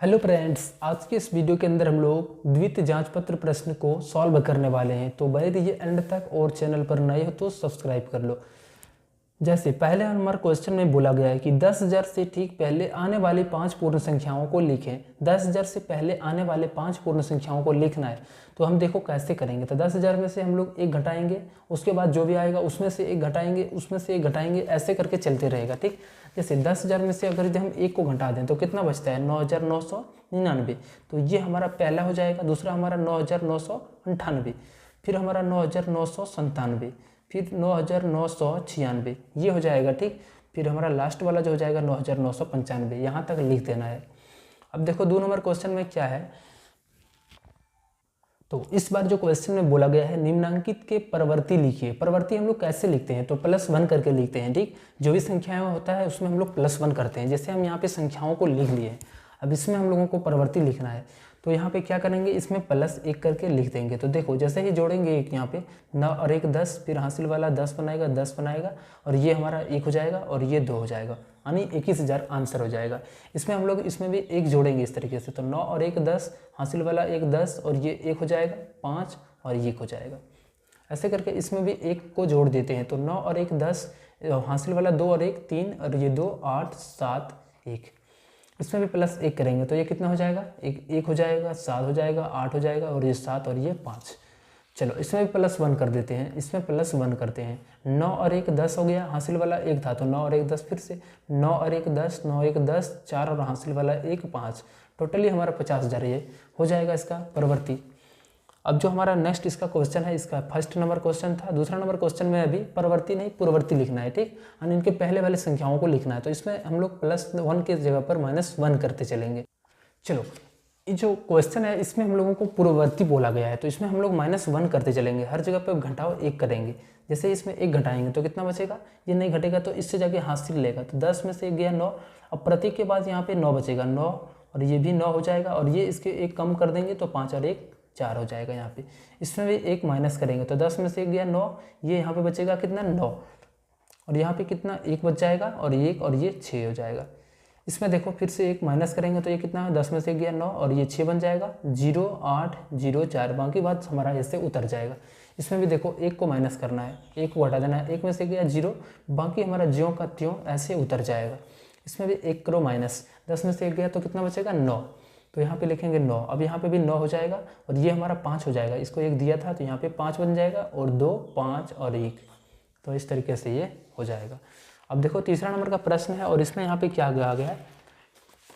Hello friends, आज के इस वीडियो के अंदर हम लोग द्वितीय जांच पत्र प्रश्न को सॉल्व करने वाले हैं। तो बने रहिए एंड तक और चैनल पर नए हो तो सब्सक्राइब कर लो। जैसे पहले हमारे क्वेश्चन में बोला गया है कि 10,000 से ठीक पहले आने वाली 5 पूर्ण संख्याओं को लिखें। 10,000 से पहले आने वाले 5 पूर्ण संख्याओं को लिखना है। तो हम देखो कैसे करेंगे। तो 10,000 में से हम लोग एक घटाएंगे, उसके बाद जो भी आएगा उसमें से एक घटाएंगे, उसमें से एक घटाएंगे, ऐसे करके चलते रहेगा। ठीक, जैसे 10,000 में से अगर यदि हम एक को घटा दें तो कितना बचता है 9,999। तो ये हमारा पहला हो जाएगा। दूसरा हमारा 9,998, फिर हमारा 9,997, फिर 9,996 ये हो जाएगा। ठीक, फिर हमारा लास्ट वाला जो हो जाएगा 9,995। यहाँ तक लिख देना है। अब देखो 2 नंबर क्वेश्चन में क्या है। तो इस बार जो क्वेश्चन में बोला गया है निम्नांकित के परवर्ती लिखिए। परवर्ती हम लोग कैसे लिखते हैं तो +1 करके लिखते हैं। ठीक, जो भी संख्याएं होता है उसमें हम लोग +1 करते हैं। जैसे हम यहाँ पे संख्याओं को लिख लिए, अब इसमें हम लोगों को परवर्ती लिखना है। तो यहाँ पे क्या करेंगे, इसमें +1 करके लिख देंगे। तो देखो जैसे ही जोड़ेंगे एक यहाँ पे 9 और 1 10, फिर हासिल वाला 10 बनाएगा, 10 बनाएगा और ये हमारा 1 हो जाएगा और ये 2 हो जाएगा, यानी 21,000 आंसर हो जाएगा। इसमें हम लोग इसमें भी 1 जोड़ेंगे इस तरीके से। तो 9 और 1 10, हासिल वाला 1 10 और ये 1 हो जाएगा 5 और ये 1 हो जाएगा। ऐसे करके इसमें भी 1 को जोड़ देते हैं। तो 9 और 1 10, हासिल वाला 2 और 1 3 और ये 2 8 7 1। इसमें भी +1 करेंगे तो ये कितना हो जाएगा, 1 हो जाएगा, 7 हो जाएगा, 8 हो जाएगा और ये 7 और ये 5। चलो इसमें भी +1 कर देते हैं। इसमें +1 करते हैं। 9 और 1 10 हो गया, हासिल वाला 1 था तो 9 और 1 10, फिर से 9 और 1 10, 9 1 10 4 और हासिल वाला 1 5। टोटली हमारा 50,000 ये हो जाएगा इसका परवर्ती। अब जो हमारा नेक्स्ट इसका क्वेश्चन है, इसका फर्स्ट नंबर क्वेश्चन था। दूसरा नंबर क्वेश्चन में अभी परवर्ती नहीं पूर्ववर्ती लिखना है। ठीक, और इनके पहले वाले संख्याओं को लिखना है। तो इसमें हम लोग +1 के जगह पर -1 करते चलेंगे। चलो ये जो क्वेश्चन है इसमें हम लोगों को पूर्ववर्ती बोला गया है। तो इसमें हम लोग -1 करते चलेंगे। हर जगह पर घटाओ 1 करेंगे। जैसे इसमें 1 घटाएंगे तो कितना बचेगा, ये नहीं घटेगा तो इससे जाके हासिल लेगा। तो 10 में से 1 गया 9। अब प्रतीक के बाद यहाँ पे 9 बचेगा, 9 और ये भी 9 हो जाएगा और ये इसके 1 कम कर देंगे तो 5 और 1 4 हो जाएगा यहाँ पे। इसमें भी 1 माइनस करेंगे तो 10 में से 1 गया 9, ये यहाँ पे बचेगा कितना 9 और यहाँ पे कितना 1 बच जाएगा और 1 और ये 6 हो जाएगा। इसमें देखो फिर से 1 माइनस करेंगे तो ये कितना है, 10 में से 1 गया 9 और ये 6 बन जाएगा, 0 8 0 4। बाकी बात हमारा ऐसे उतर जाएगा। इसमें भी देखो 1 को माइनस करना है, 1 को हटा देना है। 1 में से गया 0, बाकी हमारा ज्यों का त्यों ऐसे उतर जाएगा। इसमें भी 1 करो माइनस, 10 में से 1 गया तो कितना बचेगा 9। तो यहाँ पे लिखेंगे 9। अब यहाँ पे भी 9 हो जाएगा और ये हमारा 5 हो जाएगा। इसको 1 दिया था तो यहाँ पे 5 बन जाएगा और 2 5 और 1। तो इस तरीके से ये हो जाएगा। अब देखो तीसरा नंबर का प्रश्न है और इसमें यहाँ पे क्या आ गया है।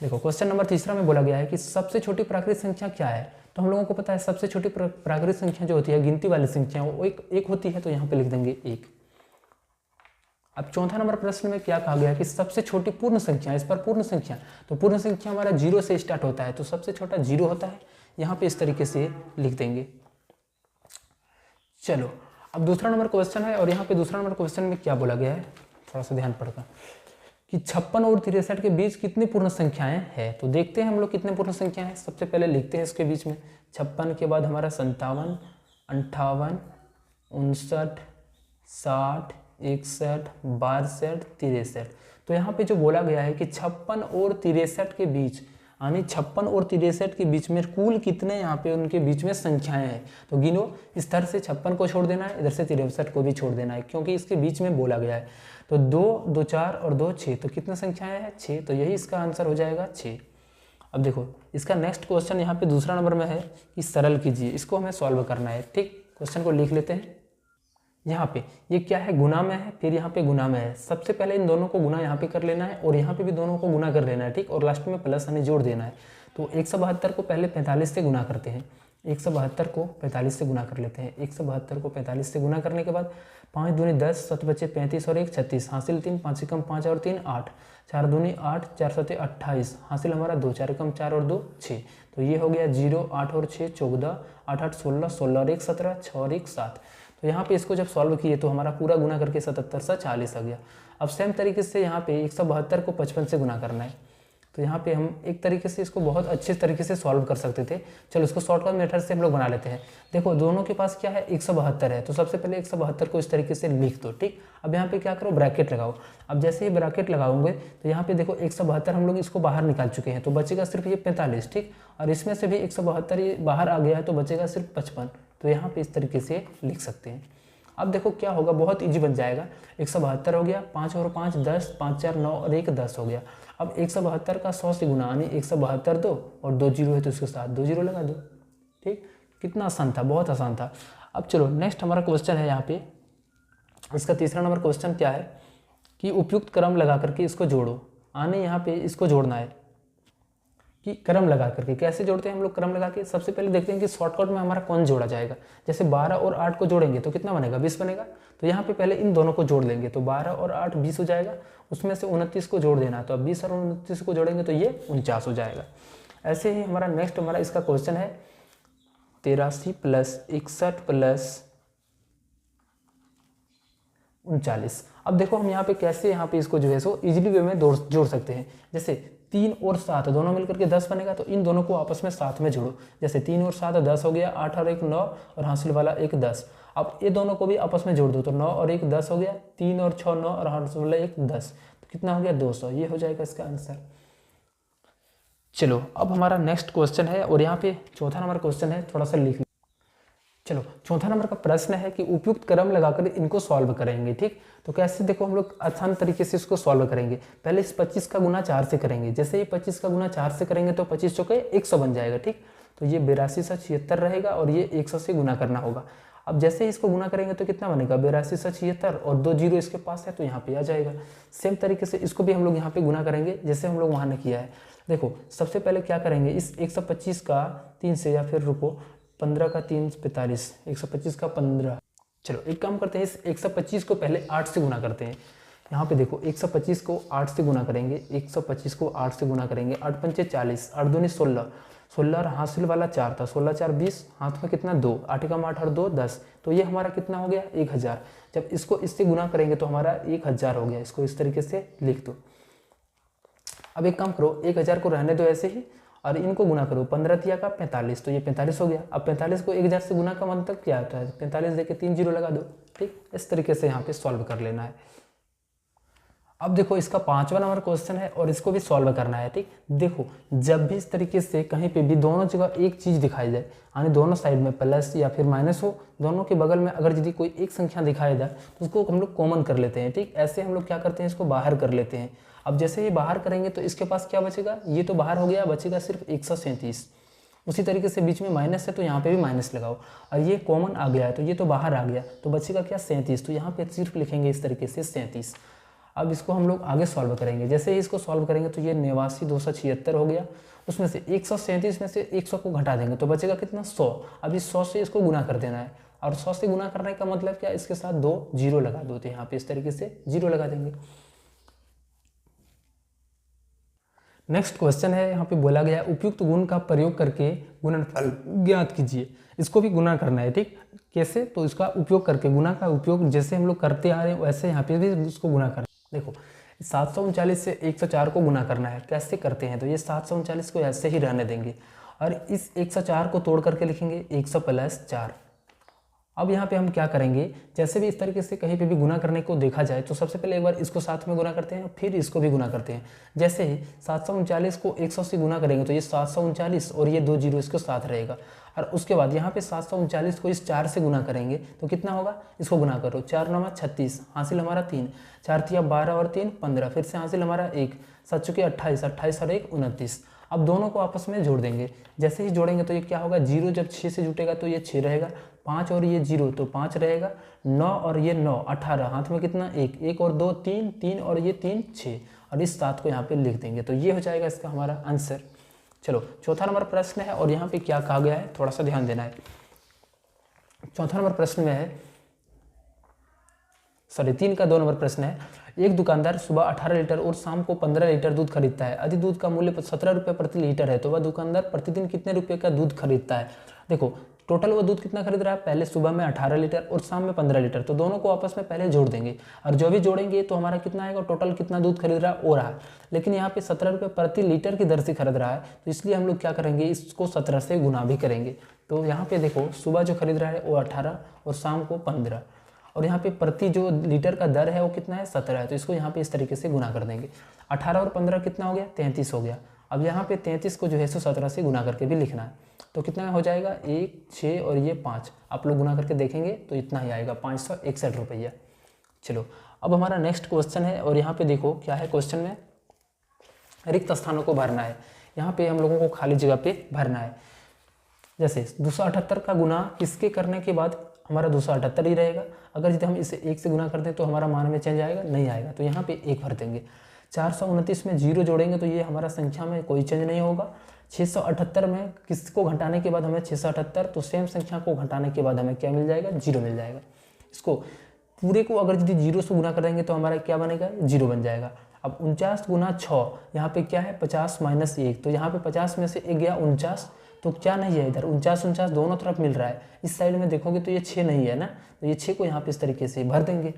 देखो क्वेश्चन नंबर तीसरा में बोला गया है कि सबसे छोटी प्राकृतिक संख्या क्या है। तो हम लोगों को पता है सबसे छोटी प्राकृतिक संख्या जो होती है गिनती वाली संख्या वो एक होती है। तो यहाँ पे लिख देंगे 1। अब चौथा नंबर प्रश्न में क्या कहा गया कि सबसे छोटी पूर्ण संख्या, इस पर पूर्ण संख्या, तो पूर्ण संख्या हमारा 0 से स्टार्ट होता है तो सबसे छोटा 0 होता है। यहाँ पे इस तरीके से लिख देंगे। चलो अब दूसरा नंबर क्वेश्चन है और यहाँ पे दूसरा नंबर क्वेश्चन में क्या बोला गया है, थोड़ा सा ध्यान पड़ेगा कि 56 और 63 के बीच कितनी पूर्ण संख्याएं हैं। तो देखते हैं हम लोग कितने पूर्ण संख्या है। सबसे पहले लिखते हैं इसके बीच में 56 के बाद हमारा 57 58 59 60 61 62 63। तो यहाँ पे जो बोला गया है कि 56 और 63 के बीच, यानी 56 और 63 के बीच में कुल कितने यहाँ पे उनके बीच में संख्याएं हैं। तो गिनो, इस तरह से 56 को छोड़ देना है, इधर से 63 को भी छोड़ देना है क्योंकि इसके बीच में बोला गया है। तो 2 2 4 और 2 6, तो कितनी संख्याएं हैं 6। तो यही इसका आंसर हो जाएगा 6। अब देखो इसका नेक्स्ट क्वेश्चन यहाँ पे दूसरा नंबर में है कि सरल कीजिए। इसको हमें सॉल्व करना है। ठीक, क्वेश्चन को लिख लेते हैं। यहाँ पे ये क्या है, गुना में है, फिर यहाँ पे गुना में है। सबसे पहले इन दोनों को गुना यहाँ पे कर लेना है और यहाँ पे भी दोनों को गुना कर लेना है। ठीक, और लास्ट में प्लस हमें जोड़ देना है। तो 172 को पहले 45 से गुना करते हैं। 172 को 45 से गुना कर लेते हैं। 172 को 45 से गुना करने के बाद 5 दूनी 10, 7 बचे 35 और 1 36, हासिल 3, 5 एकम 5 और 3 8, 4 दूनी 8, 4 सते 28, हासिल हमारा 2, 4 एकम 4 और 2 6। तो ये हो गया 0 8 और 6 14, 8 8 16, 16 और 1 17, 6 और 1 7। तो यहाँ पे इसको जब सॉल्व किए तो हमारा पूरा गुना करके 77 से 40 आ गया। अब सेम तरीके से यहाँ पे 172 को 55 से गुना करना है। तो यहाँ पे हम एक तरीके से इसको बहुत अच्छे तरीके से सॉल्व कर सकते थे। चलो इसको शॉर्टकट मेथड से हम लोग बना लेते हैं। देखो दोनों के पास क्या है 172 है, तो सबसे पहले 172 को इस तरीके से लिख दो, ठीक। अब यहाँ पे क्या करो, ब्रैकेट लगाओ। अब जैसे ही ब्रैकेट लगाओगे तो यहाँ पे देखो 172 हम लोग इसको बाहर निकाल चुके हैं, तो बचेगा सिर्फ ये 45, ठीक। और इसमें से भी 172 ये बाहर आ गया है, तो बचेगा सिर्फ 55। तो यहाँ पे इस तरीके से लिख सकते हैं। अब देखो क्या होगा, बहुत इजी बन जाएगा। 172 हो गया, 5 और 5 10, 5 4 9 और 1 10 हो गया। अब 172 का 100 से गुना, यानी 172 दो और 2 जीरो है तो उसके साथ 2 जीरो लगा दो, ठीक। कितना आसान था, बहुत आसान था। अब चलो नेक्स्ट हमारा क्वेश्चन है यहाँ पे, इसका तीसरा नंबर क्वेश्चन क्या है कि उपयुक्त क्रम लगा करके इसको जोड़ो। आने यहाँ पे इसको जोड़ना है कि क्रम लगा करके कैसे जोड़ते हैं हम लोग। क्रम लगा के सबसे पहले देखते हैं कि शॉर्टकट में हमारा कौन जोड़ा जाएगा। जैसे 12 और 8 को जोड़ेंगे तो कितना बनेगा, 20 बनेगा। तो यहाँ पे पहले इन दोनों को जोड़ लेंगे, तो 12 और 8 20 हो जाएगा। उसमें से 29 को जोड़ देना है, तो अब 20 और 29 को जोड़ेंगे तो ये 49 हो जाएगा। ऐसे ही हमारा नेक्स्ट हमारा इसका क्वेश्चन है 83 + 61 + 39। अब देखो हम यहाँ पे कैसे यहाँ पे इसको जो है सो इजीली वे में जोड़ सकते हैं। जैसे 3 और 7 दोनों मिलकर के 10 बनेगा, तो इन दोनों को आपस में साथ में जोड़ो। जैसे 3 और 7 10 हो गया, 8 और 1 9 और हासिल वाला 1 10। अब ये दोनों को भी आपस में जोड़ दो, तो 9 और 1 10 हो गया, 3 और 6 9 और हासिल वाला 1 10। तो कितना हो गया 200, ये हो जाएगा इसका आंसर। चलो अब हमारा नेक्स्ट क्वेश्चन है, और यहाँ पे चौथा नंबर क्वेश्चन है, थोड़ा सा लिख। चलो चौथा नंबर का प्रश्न है कि उपयुक्त क्रम लगाकर इनको सॉल्व करेंगे, ठीक। तो कैसे, देखो हम लोग आसान तरीके से इसको सॉल्व करेंगे। पहले इस 25 का गुना 4 से करेंगे। जैसे ही 25 का गुना 4 से करेंगे तो 25 चौके 100 बन जाएगा, ठीक। तो ये 82 से 76 रहेगा और ये 100 से गुना करना होगा। अब जैसे ही इसको गुना करेंगे तो कितना बनेगा, 82 से 76 और 2 जीरो इसके पास है तो यहाँ पे आ जाएगा। सेम तरीके से इसको भी हम लोग यहाँ पे गुना करेंगे जैसे हम लोग वहाँ ने किया है। देखो सबसे पहले क्या करेंगे, इस 125 का 3 से, या फिर रुको 15 का 3 45, 125 का 15। चलो एक काम करते हैं, इस 125 को पहले 8 से गुना करते हैं। यहाँ पे देखो 125 को 8 से गुना करेंगे, 125 को 8 से गुना करेंगे। 8 पंचे 40, 8 दूनी 16, 16 और हासिल वाला 4 था, 16 4 20, हाथ में कितना 2, 8 का 8 और 2 10। तो ये हमारा कितना हो गया 1000। जब इसको इससे गुना करेंगे तो हमारा 1000 हो गया। इसको इस तरीके से लिख दो। अब एक काम करो, 1000 को रहने दो ऐसे ही और इनको गुना करो। 15 तिया का 45, तो ये 45 हो गया। अब 45 को 1000 से गुना का मतलब क्या होता है, 45 देके 3 जीरो लगा दो, ठीक। इस तरीके से यहाँ पे सॉल्व कर लेना है। अब देखो इसका 5वां नंबर क्वेश्चन है और इसको भी सॉल्व करना है, ठीक। देखो जब भी इस तरीके से कहीं पे भी दोनों जगह एक चीज़ दिखाई जाए, यानी दोनों साइड में प्लस या फिर माइनस हो, दोनों के बगल में अगर यदि कोई एक संख्या दिखाई जाए तो उसको हम लोग कॉमन कर लेते हैं, ठीक। ऐसे हम लोग क्या करते हैं, इसको बाहर कर लेते हैं। अब जैसे ही बाहर करेंगे तो इसके पास क्या बचेगा, ये तो बाहर हो गया, बचेगा सिर्फ 137। उसी तरीके से बीच में माइनस है तो यहाँ पे भी माइनस लगाओ, और ये कॉमन आ गया है तो ये तो बाहर आ गया, तो बचेगा क्या 37। तो यहाँ पे सिर्फ लिखेंगे इस तरीके से 37। अब इसको हम लोग आगे सॉल्व करेंगे। जैसे ही इसको सॉल्व करेंगे तो ये 89 276 हो गया। उसमें से 137 में से 100 को घटा देंगे तो बचेगा कितना 100। अब इस 100 से इसको गुना कर देना है, और 100 से गुना करने का मतलब क्या, इसके साथ 2 जीरो लगा दो, तो यहाँ पे इस तरीके से जीरो लगा देंगे। नेक्स्ट क्वेश्चन है, यहाँ पे बोला गया उपयुक्त गुण का प्रयोग करके गुणनफल ज्ञात कीजिए। इसको भी गुना करना है, ठीक। कैसे, तो इसका उपयोग करके, गुना का उपयोग जैसे हम लोग करते आ रहे हैं वैसे यहाँ पे भी इसको गुना करना। देखो 739 से 104 को गुना करना है। कैसे करते हैं, तो ये 739 को ऐसे ही रहने देंगे और इस 104 को तोड़ करके लिखेंगे 100 + 4। अब यहाँ पे हम क्या करेंगे, जैसे भी इस तरीके से कहीं पे भी गुना करने को देखा जाए तो सबसे पहले एक बार इसको साथ में गुना करते हैं, फिर इसको भी गुना करते हैं। जैसे ही 739 को 100 से गुना करेंगे तो ये 739 और ये 2 जीरो इसके साथ रहेगा। और उसके बाद यहाँ पे 739 को इस 4 से गुना करेंगे तो कितना होगा, इसको गुना करो। 4 9 36, हासिल हमारा 3, 4 तिया 12 और 3 15, फिर से हासिल हमारा 1, 7 चुके 28, 28 और 1 29। अब दोनों को आपस में जोड़ देंगे। जैसे ही जोड़ेंगे तो ये क्या होगा, 0 जब 6 से जुटेगा तो ये 6 रहेगा, 5 और ये 0 तो 5 रहेगा, 9 और ये 9 18, हाथ में कितना 1, 1 और 2 3, 3 और ये 3 6, और इस 7 को यहाँ पे लिख देंगे। तो ये हो जाएगा इसका हमारा आंसर। चलो चौथा नंबर प्रश्न है, और यहाँ पे क्या कहा गया है थोड़ा सा ध्यान देना है। चौथा नंबर प्रश्न में है, सॉरी 3 का 2 नंबर प्रश्न है। एक दुकानदार सुबह 18 लीटर और शाम को 15 लीटर दूध खरीदता है। यदि दूध का मूल्य 17 रुपये प्रति लीटर है तो वह दुकानदार प्रतिदिन कितने रुपए का दूध खरीदता है। देखो टोटल वो दूध कितना खरीद रहा है, पहले सुबह में 18 लीटर और शाम में 15 लीटर, तो दोनों को आपस में पहले जोड़ देंगे और जो भी जोड़ेंगे तो हमारा कितना आएगा, टोटल कितना दूध खरीद रहा है हो रहा है। लेकिन यहाँ पे 17 रुपये प्रति लीटर की दर से खरीद रहा है, तो इसलिए हम लोग क्या करेंगे, इसको 17 से गुना भी करेंगे। तो यहाँ पे देखो सुबह जो खरीद रहा है वो 18 और शाम को 15, और यहाँ पे प्रति जो लीटर का दर है वो कितना है, 17 है, तो इसको यहाँ पे इस तरीके से गुना कर देंगे। 18 और 15 कितना हो गया, 33 हो गया। अब यहाँ पे 33 को जो है 17 से गुना करके भी लिखना है, तो कितना हो जाएगा, 1, 6 और ये 5, आप लोग गुना करके देखेंगे तो इतना ही आएगा, 561 रुपया। चलो अब हमारा नेक्स्ट क्वेश्चन है, और यहाँ पे देखो क्या है क्वेश्चन में, रिक्त स्थानों को भरना है। यहाँ पे हम लोगों को खाली जगह पे भरना है। जैसे 278 का गुना किसके करने के बाद हमारा 278 ही रहेगा। अगर यदि हम इसे 1 से गुना कर दें तो हमारा मान में चेंज आएगा, नहीं आएगा, तो यहाँ पे 1 भर देंगे। 429 में 0 जोड़ेंगे तो ये हमारा संख्या में कोई चेंज नहीं होगा। 678 में किसको घटाने के बाद हमें 678, तो सेम संख्या को घटाने के बाद हमें क्या मिल जाएगा, 0 मिल जाएगा। इसको पूरे को अगर यदि 0 से गुना कर देंगे तो हमारा क्या बनेगा, 0 बन जाएगा। अब 49 गुना 6, यहाँ पे क्या है 50 माइनस 1, तो यहाँ पे 50 में से 1 गया 49, तो क्या नहीं है इधर 49 दोनों तरफ मिल रहा है। इस साइड में देखोगे तो ये 6 नहीं है ना, तो ये 6 को यहाँ पे इस तरीके से भर देंगे।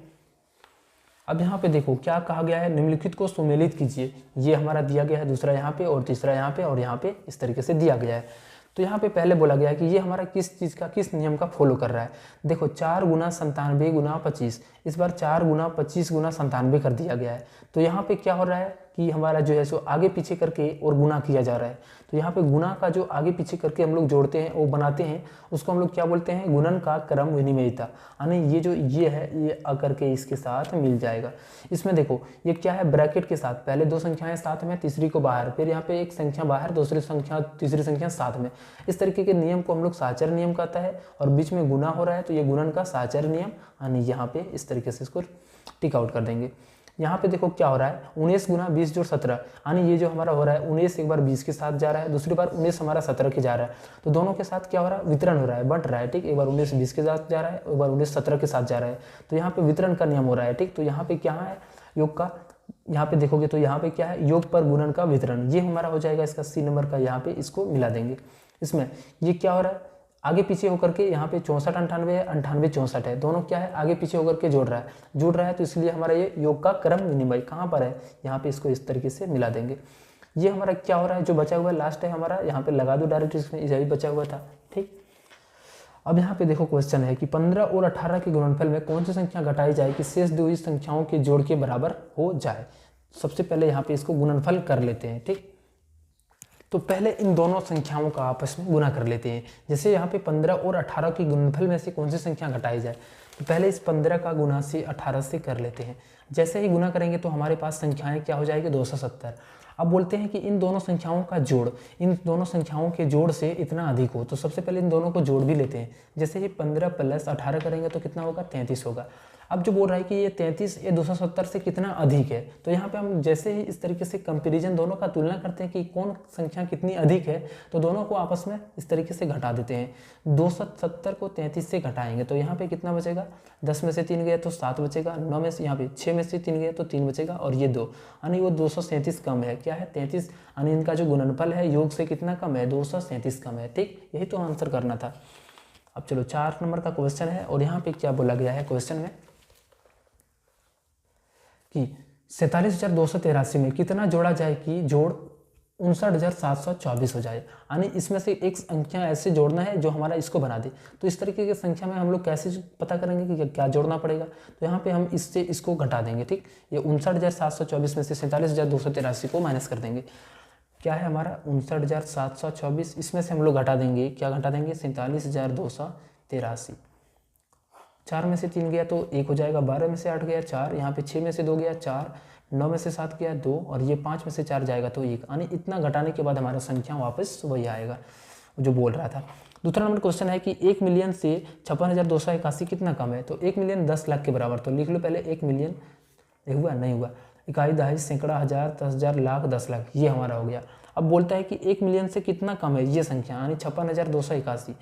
अब यहाँ पे देखो क्या कहा गया है, निम्नलिखित को सुमेलित कीजिए। ये हमारा दिया गया है, दूसरा यहाँ पे और तीसरा यहाँ पे और यहाँ पे इस तरीके से दिया गया है। तो यहाँ पे पहले बोला गया है कि ये हमारा किस चीज़ का, किस नियम का फॉलो कर रहा है। देखो 4 गुना 97 गुना 25, इस बार 4 गुना 25 गुना 97 कर दिया गया है। तो यहाँ पे क्या हो रहा है कि हमारा जो है सो आगे पीछे करके और गुना किया जा रहा है। तो यहाँ पे गुना का जो आगे पीछे करके हम लोग जोड़ते हैं, वो बनाते हैं, उसको हम लोग क्या बोलते हैं, गुणन का क्रम विनिमयता। यानी ये जो ये है ये आकर के इसके साथ मिल जाएगा। इसमें देखो ये क्या है, ब्रैकेट के साथ पहले 2 संख्याएं साथ में, तीसरी को बाहर, फिर यहाँ पे एक संख्या बाहर, दूसरी संख्या तीसरी संख्या साथ में। इस तरीके के नियम को हम लोग साचर नियम कहता है, और बीच में गुना हो रहा है तो ये गुणन का साचर नियम, यानी यहाँ पे इस तरीके से इसको टिक आउट कर देंगे। यहाँ पे देखो क्या हो रहा है, 19 गुना 20 जोड़ 17, यानी ये जो हमारा हो रहा है 19 एक बार 20 के साथ जा रहा है, दूसरी बार 19 हमारा 17 के जा रहा है, तो दोनों के साथ क्या हो रहा है, वितरण हो रहा है, बंट रहा है। ठीक, एक बार 19 20 के साथ जा रहा है, एक बार 19 17 के साथ जा रहा है, तो यहाँ पे वितरण का नियम हो रहा है। ठीक, तो यहाँ पे क्या है योग का, यहाँ पे देखोगे तो यहाँ पे क्या है, योग पर गुणन का वितरण, ये हमारा हो जाएगा इसका C नंबर का, यहाँ पे इसको मिला देंगे। इसमें ये क्या हो रहा है, आगे पीछे होकर के यहाँ पे 64 98 है, 98 64 है, दोनों क्या है आगे पीछे होकर के जुड़ रहा है, तो इसलिए हमारा ये योग का क्रम विनिमय कहाँ पर है, यहाँ पे इसको इस तरीके से मिला देंगे। ये हमारा क्या हो रहा है, जो बचा हुआ लास्ट है हमारा, यहाँ पे लगा दो डायरेक्ट, इसमें यही बचा हुआ था। ठीक, अब यहाँ पे देखो क्वेश्चन है कि 15 और 18 के गुणनफल में कौन सी संख्या घटाई जाए कि शेष 2 संख्याओं के जोड़ के बराबर हो जाए। सबसे पहले यहाँ पे इसको गुणनफल कर लेते हैं। ठीक, तो पहले इन दोनों संख्याओं का आपस में गुना कर लेते हैं। जैसे यहाँ पे 15 और 18 के गुणनफल में से कौन सी संख्या घटाई जाए, तो पहले इस 15 का गुना से 18 से कर लेते हैं। जैसे ही गुना करेंगे तो हमारे पास संख्याएं क्या हो जाएगी, 270। अब बोलते हैं कि इन दोनों संख्याओं का जोड़, इन दोनों संख्याओं के जोड़ से इतना अधिक हो, तो सबसे पहले इन दोनों को जोड़ भी लेते हैं। जैसे ही 15 + 18 करेंगे तो कितना होगा, 33 होगा। अब जो बोल रहा है कि ये 33 ये 270 से कितना अधिक है, तो यहाँ पे हम जैसे ही इस तरीके से कंपैरिजन दोनों का तुलना करते हैं कि कौन संख्या कितनी अधिक है, तो दोनों को आपस में इस तरीके से घटा देते हैं। 270 को 33 से घटाएंगे तो यहाँ पे कितना बचेगा, 10 में से 3 गया तो 7 बचेगा, 9 में से यहाँ पे 6 में से 3 गया तो 3 बचेगा, और ये 2, यानी वो 237 कम है। क्या है, 33, यानी इनका जो गुणनफल है योग से कितना कम है, 237 कम है। ठीक, यही तो आंसर करना था। अब चलो 4 नंबर का क्वेश्चन है, और यहाँ पे क्या बोला गया है क्वेश्चन में कि 47,283 में कितना जोड़ा जाए कि जोड़ 59,724 हो जाए। यानी इसमें से एक संख्या ऐसे जोड़ना है जो हमारा इसको बना दे। तो इस तरीके की संख्या में हम लोग कैसे पता करेंगे कि क्या जोड़ना पड़ेगा, तो यहाँ पे हम इससे इसको घटा देंगे। ठीक, ये 59,724 में से 47,283 को माइनस कर देंगे। क्या है हमारा 59,724, इसमें से हम लोग घटा देंगे, क्या घटा देंगे, 47,283। 4 में से 3 गया तो 1 हो जाएगा, 12 में से 8 गया 4, यहाँ पे 6 में से 2 गया 4, 9 में से 7 गया 2, और ये 5 में से 4 जाएगा तो 1, यानी इतना घटाने के बाद हमारा संख्या वापस वही आएगा जो बोल रहा था। दूसरा नंबर क्वेश्चन है कि 1 मिलियन से 56,281 कितना कम है, तो 1 मिलियन 10 लाख के बराबर, तो लिख लो पहले 1 मिलियन, हुआ नहीं हुआ, इकाई दहाई सैकड़ा हज़ार 10,000 लाख 10 लाख, ये हमारा हो गया। अब बोलता है कि 1 मिलियन से कितना कम है ये संख्या, यानी 56,281,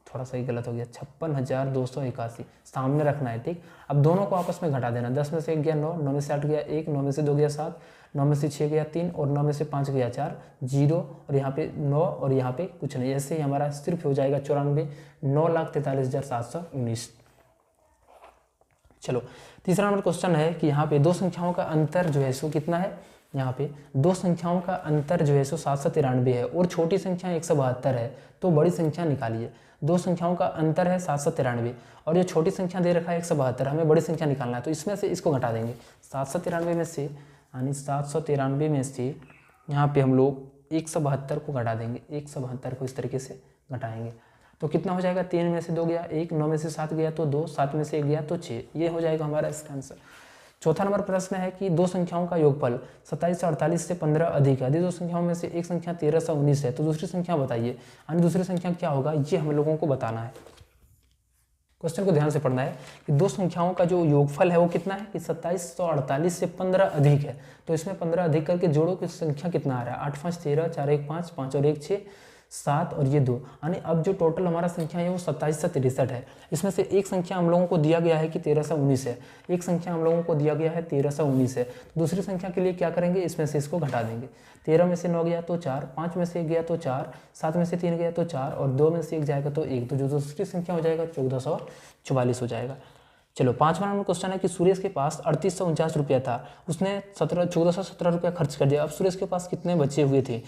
थोड़ा सा ही गलत हो गया, 56,281 सामने रखना है। ठीक, अब दोनों को आपस में घटा देना, 10 में से 1 गया 9, 9 में से 8 गया 1, 9 में से 2 गया 7, 9 में से 6 गया 3 और 9 में से 5 गया 4, 0 और यहाँ पे 9 और यहाँ पे कुछ नहीं। ऐसे ही हमारा सिर्फ हो जाएगा 94, 9,43,719। चलो तीसरा नंबर क्वेश्चन है कि यहाँ पे दो संख्याओं का अंतर जो है सो कितना है। यहाँ पे दो संख्याओं का अंतर जो है सो 793 है और छोटी संख्या 172 है, तो बड़ी संख्या निकालिए। दो संख्याओं का अंतर है 793 और जो छोटी संख्या दे रखा है 172, हमें बड़ी संख्या निकालना है, तो इसमें से इसको घटा देंगे। 793 में से यानी 793 में से यहाँ पे हम लोग 172 को घटा देंगे, 172 को इस तरीके से घटाएंगे तो कितना हो जाएगा। 3 में से 2 गया 1, 9 में से 7 गया तो 2, 7 में से 1 गया तो 6, ये हो जाएगा हमारा इसका आंसर। चौथा नंबर प्रश्न है कि दो संख्याओं का योगफल 2748 से 15 अधिक है। यदि दो संख्याओं में से एक संख्या 1319 है तो दूसरी संख्या बताइए, यानी दूसरी संख्या क्या होगा, ये हम लोगों को बताना है। क्वेश्चन को ध्यान से पढ़ना है कि दो संख्याओं का जो योगफल है वो कितना है कि 2748 से 15 अधिक है, तो इसमें 15 अधिक करके जोड़ो कि संख्या कितना आ रहा है। 8 5 13, 4 1 5, 5 और 1 6, 7 और ये 2, यानी अब जो टोटल हमारा संख्या है वो 2763 है। इसमें से एक संख्या हम लोगों को दिया गया है कि 1319 है, एक संख्या हम लोगों को दिया गया है 1319 है, तो दूसरी संख्या के लिए क्या करेंगे, इसमें से इसको घटा देंगे। 13 में से 9 गया तो 4, 5 में से 1 गया तो 4, 7 में से 3 गया तो 4 और 2 में से 1 जाएगा तो 1, तो जो दूसरी संख्या हो जाएगा 1444 हो जाएगा। चलो 5वां नंबर क्वेश्चन है कि सुरेश के पास 3849 रुपया था, उसने 1417 रुपया खर्च कर दिया। अब सुरेश के पास कितने बचे हुए थे,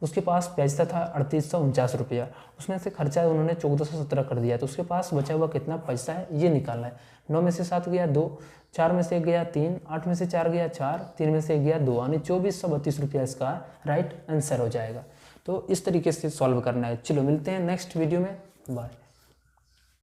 उसके पास पैसा था 3849 रुपया, उसमें से खर्चा उन्होंने 1417 कर दिया, तो उसके पास बचा हुआ कितना पैसा है ये निकालना है। 9 में से 7 गया 2, 4 में से 1 गया 3, 8 में से 4 गया 4, 3 में से 1 गया 2, यानी 2432 रुपया इसका राइट आंसर हो जाएगा। तो इस तरीके से सॉल्व करना है। चलो मिलते हैं नेक्स्ट वीडियो में, बाय।